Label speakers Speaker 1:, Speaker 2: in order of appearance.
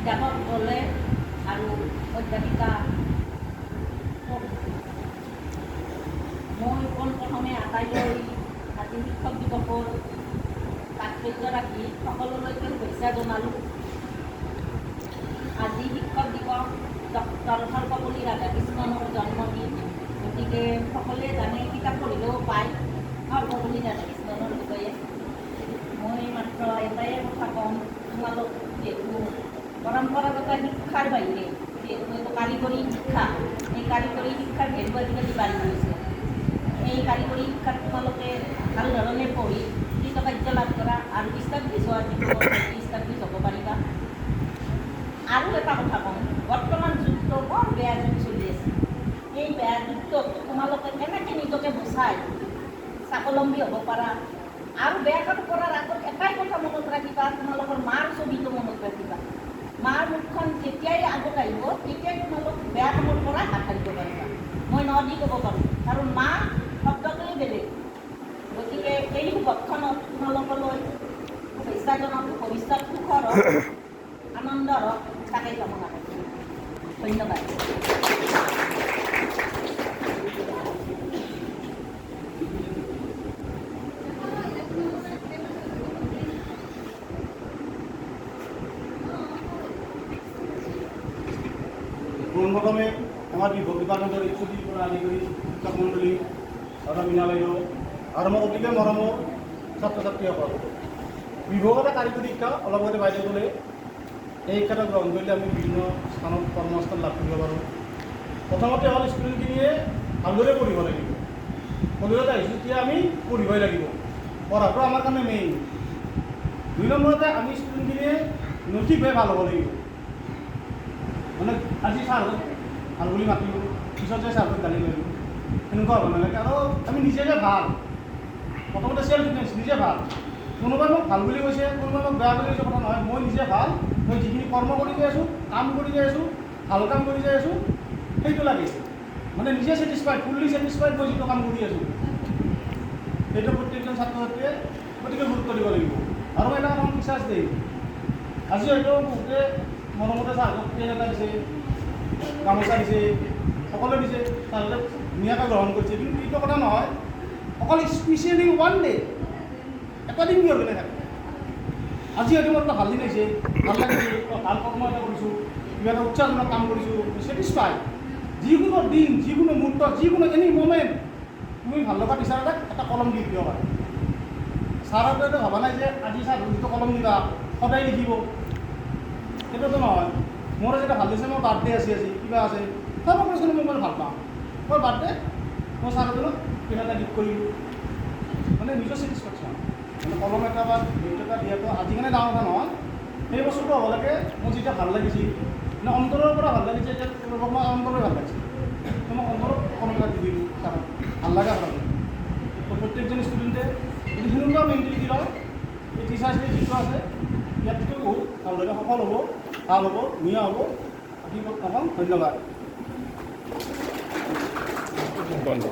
Speaker 1: অধ্যাপক দলে আৰু অধ্যাপিকা মই পোনপ্ৰথমে আটাইলৈ আজি শিক্ষক দিৱসৰ তাৎপৰ্য ৰাখি সকলোলৈকে শুভেচ্ছা জনালোঁ। আজি শিক্ষক দিৱস ডক্টৰ সৰ্বপল্লী ৰাধাকৃষ্ণনৰ জন্মদিন। গতিকে সকলোৱে জানে, কিতাপ পঢ়িলেও পায় সৰ্বপল্লী ৰাধাকৃষ্ণনৰ বিষয়ে। মই মাত্ৰ এটাই কথা ক'ম, তোমালোক যিহেতু পৰম্পৰাগত শিক্ষাৰ বাহিৰে যিহেতু এইটো কাৰিকৰী শিক্ষা, এই কাৰিকৰী শিক্ষাৰ ভেলু আজিকালি বাঢ়ি গৈছে। এই কাৰিকৰী শিক্ষাত তোমালোকে ভাল ধৰণে পঢ়ি কৃতকাৰ্য লাভ কৰা আৰু ইষ্টাব্লিছ হোৱাৰ ইষ্টাব্লিছ হ'ব পাৰিবা। আৰু এটা কথা কওঁ, বৰ্তমান যুগটো বৰ বেয়া যুগ চলি আছে। এই বেয়া যুগটোত তোমালোকে কেনেকৈ নিজকে বচাই স্বাৱলম্বী হ'ব পাৰা। আৰু বেয়া কাম কৰাৰ আগত এটাই কথা মনত ৰাখিবা, তোমালোকৰ মাৰ ছবিটো মনত ৰাখিবা। মাৰ মুখখন যেতিয়াই আগত আহিব, তেতিয়াই তোমালোক বেয়া কামৰ পৰা হাত সাৰিব পাৰিবা। মই নদি ক'ব পাৰোঁ, কাৰণ মা শব্দটোৱে বেলেগ। গতিকে এই শুভক্ষণত তোমালোকলৈ শুভেচ্ছা জনালোঁ। ভৱিষ্যত সুখৰ হওক, আনন্দৰ হওক, তাকেই কামনা কৰিছোঁ। ধন্যবাদ।
Speaker 2: পোনপ্ৰথমে আমাৰ বিভাগ ডিপাৰ্টমেণ্টৰ ইনষ্টিটিউটৰ পৰা আদি কৰি শিক্ষক মণ্ডলী আৰু মীনা বাইদেউ আৰু মোৰ অতিকে মৰমৰ ছাত্ৰ ছাত্ৰীসকল, বিভাগত কাৰিকৰী শিক্ষা অলপ আগতে বাইদেউ ক'লে, এই শিক্ষাটো গ্ৰহণ কৰিলে আমি বিভিন্ন স্থানত কৰ্মস্থান লাভ কৰিব পাৰোঁ। প্ৰথমতে হ'ল ষ্টুডেণ্টখিনিয়ে ভালদৰে পঢ়িব লাগিব। কলেজত আহিছোঁ তেতিয়া আমি পঢ়িবই লাগিব, পঢ়াটো আমাৰ কাৰণে মেইন। 2 নম্বৰতে আমি ষ্টুডেণ্টখিনিয়ে নৈতিকভাৱে ভাল হ'ব লাগিব। মানে আজি ছাৰহঁতক ভাল বুলি মাতিলোঁ, পিছত যে ছাৰহঁতক গালি মাৰিলোঁ, সেনেকুৱা হ'ব নালাগে। আৰু আমি নিজে যে ভাল, প্ৰথমতে চেল্ফ ডিফেন্স, নিজে ভাল। কোনোবাই মোক ভাল বুলি কৈছে, কোনোবাই মোক বেয়া বুলি কৈছে, কথা নহয়। মই নিজে ভাল, মই যিখিনি কৰ্ম কৰি যাই আছোঁ, কাম কৰি যাই আছোঁ, ভাল কাম কৰি যাই আছোঁ, সেইটো লাগে। মানে নিজে ছেটিছফাইড, ফুল্লি ছেটিছফাইড মই যিটো কাম কৰি আছোঁ, সেইটো প্ৰত্যেকজন ছাত্ৰ ছাত্ৰীয়ে গতিকে গুৰুত্ব দিব লাগিব। আৰু মই এটা কাম বিশ্বাস দেই, আজি হয়তো বহুতে মৰমতে ছাৰহঁতক পেন এটা দিছে, গামোচা দিছে, সকলোৱে দিছে, ছাৰহঁতে ধুনীয়াকৈ গ্ৰহণ কৰিছে। কিন্তু এইটো কথা নহয়, অকল স্পেচিয়েলি ওৱান ডে, এটা দিন কিয় বেলেগ থাকে। আজি হয়তো মোৰ এটা ভাল দিন আহিছে, ভাল লাগিছে, ভাল কৰ্ম এটা কৰিছোঁ, কিবা এটা উৎসাহজনক কাম কৰিছোঁ, ছেটিছফাইড। যিকোনো দিন, যিকোনো মুহূৰ্ত, যিকোনো এনি মমেণ্ট তুমি ভাল লগা টিচাৰ এটা কলম দি দিব পাৰা। ছাৰহঁতেতো ভবা নাই যে আজি ছাৰ যিটো কলম দিবা সদায় লিখিব, সেইটোতো নহয়। মোৰ যেতিয়া ভাল লাগিছে, মোৰ বাৰ্থডে আছে, আজি কিবা আছে, সৰ্বপ্ৰথমে মই ভাল পাওঁ। মোৰ বাৰ্থডে মই ছাৰজনক কিবা এটা গিফ্ট কৰিলোঁ, মানে নিজৰ ছেটিছফেকশ্যন। মানে কলম এটা বা গিফ্ট এটা দিয়াটো আজিকালি ডাঙৰ কথা নহয়, সেই বস্তুটো হ'ব লাগে। মোৰ যেতিয়া ভাল লাগিছিল, মানে অন্তৰৰ পৰা ভাল লাগিছে, যে মই অন্তৰে ভাল লাগিছে, মই অন্তৰত কলম এটা দি দিলোঁ ছাৰক, ভাল লগা ভাল। প্ৰত্যেকজন ষ্টুডেণ্টে যদি সেনেকুৱা মেণ্টেলিটি লয়, এই টিচাৰ্ছ ডে যিটো আছে ইয়াতকৈ বহুত ভালদৰে সফল হ'ব, ভাল হ'ব, ধুনীয়া হ'ব। বাকী নকওঁ, ধন্যবাদ। বন্ধ